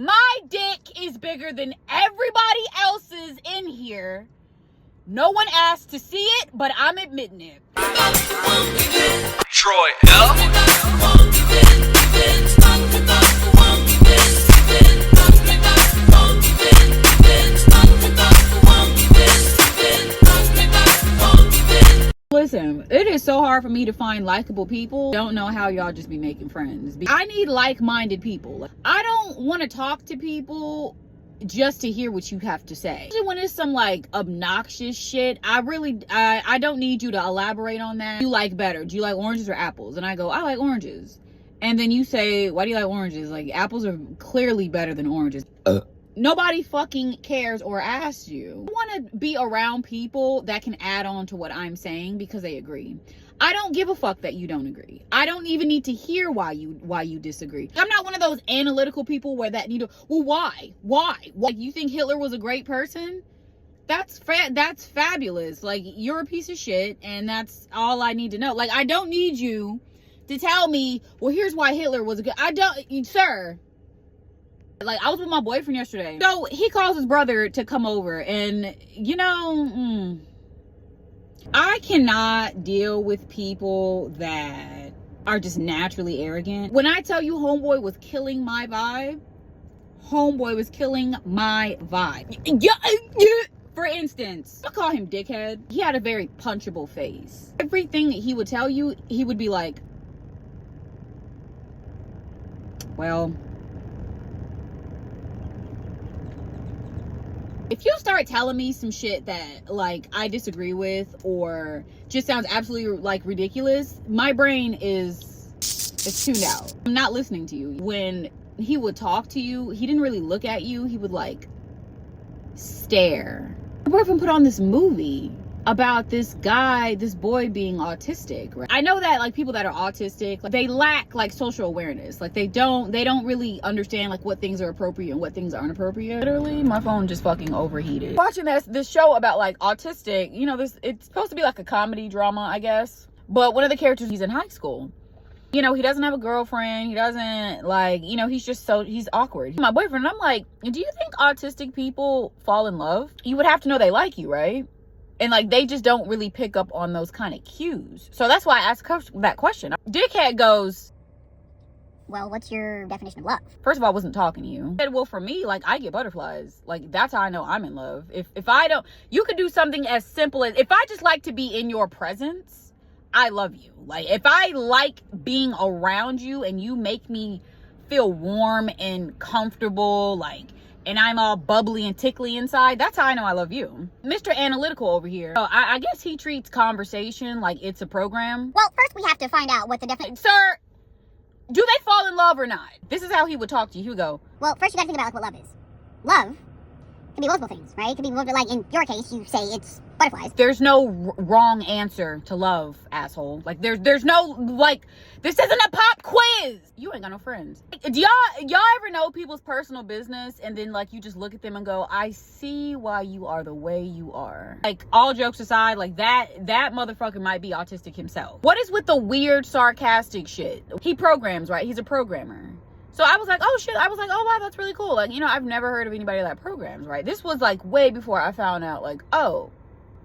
My dick is bigger than everybody else's in here. No one asked to see it, but I'm admitting it. Troy L. Listen, it is so hard for me to find likable people. Don't know how y'all just be making friends. I need like-minded people. I don't want to talk to people just to hear what you have to say. Especially when it's some like obnoxious shit, I don't need you to elaborate on that. You like better? Do you like oranges or apples? And I go, I like oranges. And then you say, why do you like oranges? Like, apples are clearly better than oranges. Nobody fucking cares or asks you. I want to be around people that can add on to what I'm saying because they agree. I don't give a fuck that you don't agree. I don't even need to hear why you disagree. I'm not one of those analytical people where that need to, well, why? Like, you think Hitler was a great person? That's fabulous. Like, you're a piece of shit, and that's all I need to know. Like, I don't need you to tell me, well, here's why Hitler was a good, sir. Like, I was with my boyfriend yesterday. So he calls his brother to come over, and you know, I cannot deal with people that are just naturally arrogant. When I tell you homeboy was killing my vibe, For instance, I'll call him dickhead. He had a very punchable face. Everything that he would tell you, he would be like, well, if you start telling me some shit that like I disagree with or just sounds absolutely like ridiculous, my brain is tuned out. I'm not listening to you. When he would talk to you, he didn't really look at you. He would like stare. My boyfriend put on this movie about this boy being autistic, right? I know that like people that are autistic, like, they lack like social awareness. Like they don't really understand like what things are appropriate and what things aren't appropriate. Literally, my phone just fucking overheated. Watching this show about like autistic, you know, it's supposed to be like a comedy drama, I guess. But one of the characters, he's in high school. You know, he doesn't have a girlfriend. He doesn't like, you know, he's awkward. My boyfriend, and I'm like, do you think autistic people fall in love? You would have to know they like you, right? And like, they just don't really pick up on those kind of cues. So that's why I asked that question. Dickhead goes, well, what's your definition of love? First of all, I wasn't talking to you. I said, well, for me, like, I get butterflies. Like, that's how I know I'm in love. If I don't, you could do something as simple as, if I just like to be in your presence, I love you. Like, if I like being around you and you make me feel warm and comfortable, like, and I'm all bubbly and tickly inside, that's how I know I love you. Mr. Analytical over here. So I guess he treats conversation like it's a program. Well, first we have to find out what the definition... Sir, do they fall in love or not? This is how he would talk to you. He would go, well, first you gotta think about like what love is. Love can be multiple things, right? It can be multiple, like in your case, you say it's butterflies. There's no wrong answer to love, asshole. Like, there's no, like, this isn't a pop quiz. You ain't got no friends. Do y'all ever know people's personal business and then, like, you just look at them and go, I see why you are the way you are. Like, all jokes aside, like, that motherfucker might be autistic himself. What is with the weird, sarcastic shit? He programs, right? He's a programmer. So I was like, oh shit. I was like, oh wow, that's really cool. Like, you know, I've never heard of anybody that programs, right? This was like way before I found out, like, oh,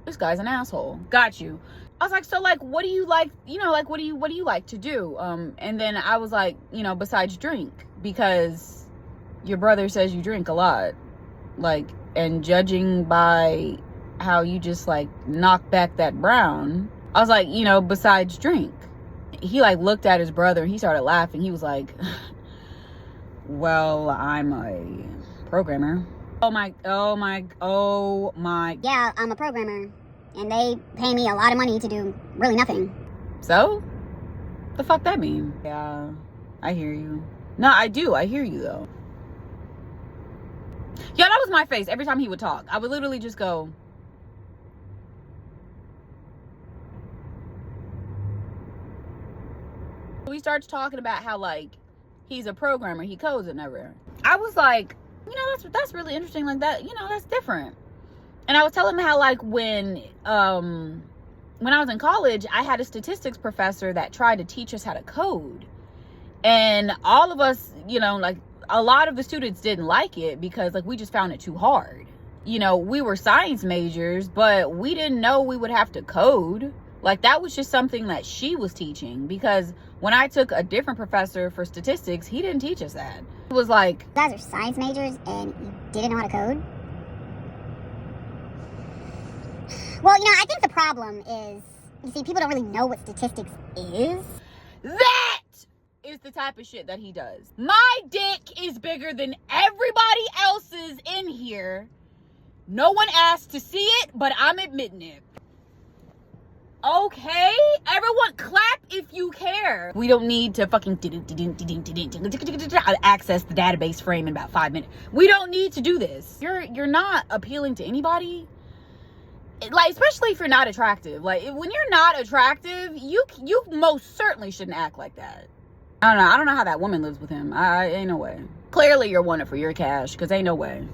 this guy's an asshole. Got you. I was like, so like, what do you like, you know, like, what do you like to do? And then I was like, you know, besides drink, because your brother says you drink a lot. Like, and judging by how you just like knock back that brown, I was like, you know, besides drink. He like looked at his brother and he started laughing. He was like, well, I'm a programmer. Oh my. Yeah, I'm a programmer. And they pay me a lot of money to do really nothing. So? The fuck that mean? Yeah, I hear you. No, I do. I hear you though. Yeah, that was my face every time he would talk. I would literally just go. We started talking about how like he's a programmer, he codes and everything. I was like, you know, that's really interesting. Like that, you know, that's different. And I was telling him how like when I was in college, I had a statistics professor that tried to teach us how to code. And all of us, you know, like a lot of the students didn't like it because like we just found it too hard. You know, we were science majors, but we didn't know we would have to code. Like that was just something that she was teaching, because when I took a different professor for statistics, he didn't teach us that. It was like, you guys are science majors and you didn't know how to code? Well, you know, I think the problem is, you see, people don't really know what statistics is. that is the type of shit that he does. My dick is bigger than everybody else's in here. No one asked to see it, but I'm admitting it. Okay, everyone clap if you care. We don't need to fucking access the database frame in about 5 minutes. We don't need to do this. You're not appealing to anybody. Like, especially if you're not attractive. Like, when you're not attractive, you most certainly shouldn't act like that. I don't know how that woman lives with him. Ain't no way. Clearly you're wanted for your cash, because ain't no way.